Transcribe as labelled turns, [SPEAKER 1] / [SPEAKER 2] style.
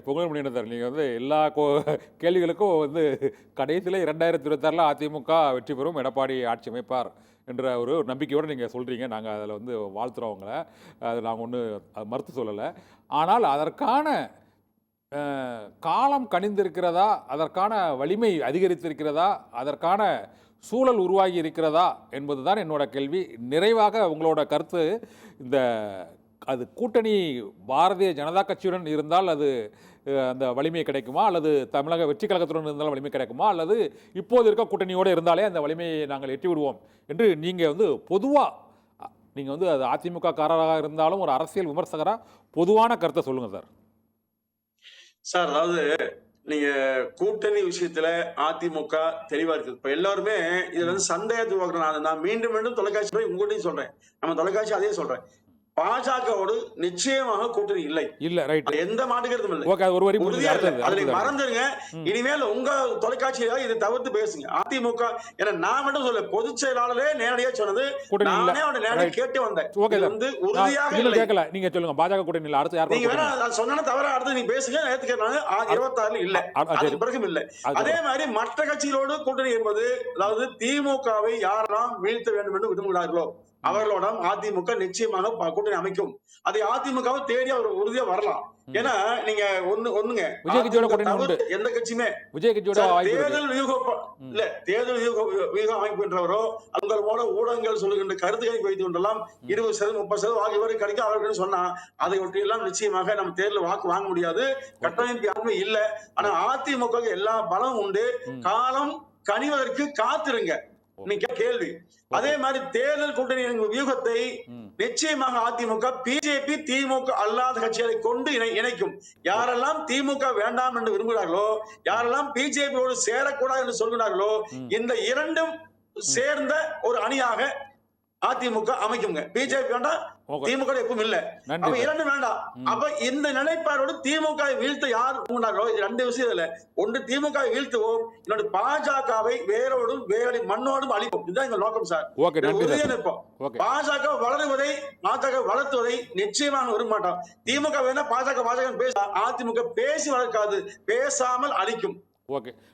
[SPEAKER 1] புகழ்மணியன் sir, நீங்கள் வந்து எல்லா கேள்விகளுக்கும் வந்து கடைசியில் 2026 அதிமுக வெற்றி பெறும், எடப்பாடி ஆட்சி அமைப்பார் என்ற ஒரு நம்பிக்கையோடு நீங்கள் சொல்கிறீங்க. நாங்கள் அதில் வந்து வாழ்த்துறோம் உங்களை. அது நாங்கள் ஒன்றும் மறுத்து சொல்லலை. ஆனால் அதற்கான காலம் கனிந்திருக்கிறதா, அதற்கான வலிமை அதிகரித்திருக்கிறதா, அதற்கான சூழல் உருவாகி இருக்கிறதா என்பது தான் என்னோட கேள்வி. நிறைவாக உங்களோட கருத்து, இந்த அது கூட்டணி பாரதிய ஜனதா கட்சியுடன் இருந்தால் அது அந்த வலிமை கிடைக்குமா, அல்லது தமிழக வெற்றி கழகத்துடன் இருந்தால் வலிமை கிடைக்குமா, அல்லது இப்போது இருக்க கூட்டணியோடு இருந்தாலே அந்த வலிமையை நாங்கள் எட்டி விடுவோம் என்று நீங்கள் வந்து பொதுவாக, நீங்கள் வந்து அது அதிமுக காரராக இருந்தாலும் ஒரு அரசியல் விமர்சகராக பொதுவான கருத்தை சொல்லுங்கள் சார்.
[SPEAKER 2] சார், அதாவது நீங்க கூட்டணி விஷயத்துல அதிமுக தெளிவா இருக்கு. இப்ப எல்லாருமே இதுல வந்து சந்தேகத்துக்கு பார்க்கணும். நான் மீண்டும் மீண்டும் தொலைக்காட்சி போய் உங்கள்கிட்டையும் சொல்றேன், நம்ம தொலைக்காட்சி அதே சொல்றேன், பாஜகவோடு நிச்சயமாக கூட்டணி இல்லை.
[SPEAKER 1] இல்ல, ரைட்,
[SPEAKER 2] எந்த மாட்டுக்கிறதும் இல்லை.
[SPEAKER 1] ஓகே, ஒரு வரி
[SPEAKER 2] உறுதியா இல்லை. அதை மறந்துருங்க. இனிமேல் உங்க தொலைக்காட்சியில இதை தவிர்த்து பேசுங்க. அதிமுக ஏன்னா நான் மட்டும் சொல்ல, பொதுச் செயலாளரே நேரடியா சொன்னது, நானே அவனை நேரடியாக கேட்டு வந்தேன். வந்து உறுதியாக இல்லை.
[SPEAKER 1] கேட்கல, நீங்க சொல்லுங்க. பாஜக கூட்டணி இல்ல, அடுத்து யார்
[SPEAKER 2] நீங்க வேணா நான் சொன்னா தவிர அடுத்து நீங்க பேசுங்க. நேத்துக்கு 26 இல்ல, அதுக்கு பிறகும் இல்லை. அதே மாதிரி மற்ற கட்சிகளோடு கூட்டணி என்பது, அதாவது திமுகவை யாரெல்லாம் வீழ்த்த வேண்டும் என்று விரும்புகிறார்களோ அவர்களோட அதிமுக நிச்சயமாக கூட்டணி அமைக்கும். அதை அதிமுகவை தேடி அவர் உறுதியா வரலாம். ஏன்னா நீங்க ஒண்ணுங்க, எந்த கட்சியுமே தேர்தல் வியூக அமைப்பு என்றவரோ அவங்க போல ஊடகங்கள் சொல்லுகின்ற கருத்துக்களை வைத்துக் கொண்டெல்லாம் 20% 30% வாக்கு வரை கிடைக்கும் அவர்கள் சொன்னா அதை ஒட்டி எல்லாம் நிச்சயமாக நம்ம தேர்தல் வாக்கு வாங்க முடியாது. கட்டமைப்பு யாருமே இல்லை. ஆனா அதிமுக எல்லா பலம் உண்டு. காலம் கனிவதற்கு காத்திருங்க. நீங்க கேள்வி. அதே மாதிரி தேர்தல் கூட்டணி வியூகத்தை நிச்சயமாக அதிமுக பிஜேபி திமுக அல்லாத கட்சிகளை கொண்டு இணைக்கும். யாரெல்லாம் திமுக வேண்டாம் என்று விரும்புகிறார்களோ, யாரெல்லாம் பிஜேபியோடு சேரக்கூடாது என்று சொல்கிறார்களோ, இந்த இரண்டும் சேர்ந்த ஒரு அணியாக அதிமுக அமைக்குங்க. பிஜேபி வேண்டாம், திமுக எப்பவும் இல்ல, அப்ப இரண்டு வேண்டாம். அப்ப இந்த நிலைப்பாடோடு திமுக வீழ்த்த யார் ரெண்டு விஷயம் இல்ல. ஒன்று திமுக வீழ்த்துவோம், இன்னொன்று பாஜகவை வேரோடும் வேலை மண்ணோடும் அழிப்போம். இதுதான் எங்க நோக்கம் சார். நிற்போம். பாஜக வளருவதை பாஜக வளர்த்துவதை நிச்சயமாக விரும்ப மாட்டோம். திமுக வேணா பாஜக பேச, அதிமுக பேசி வளர்க்காது, பேசாமல் அழிக்கும்.
[SPEAKER 1] ஓகே.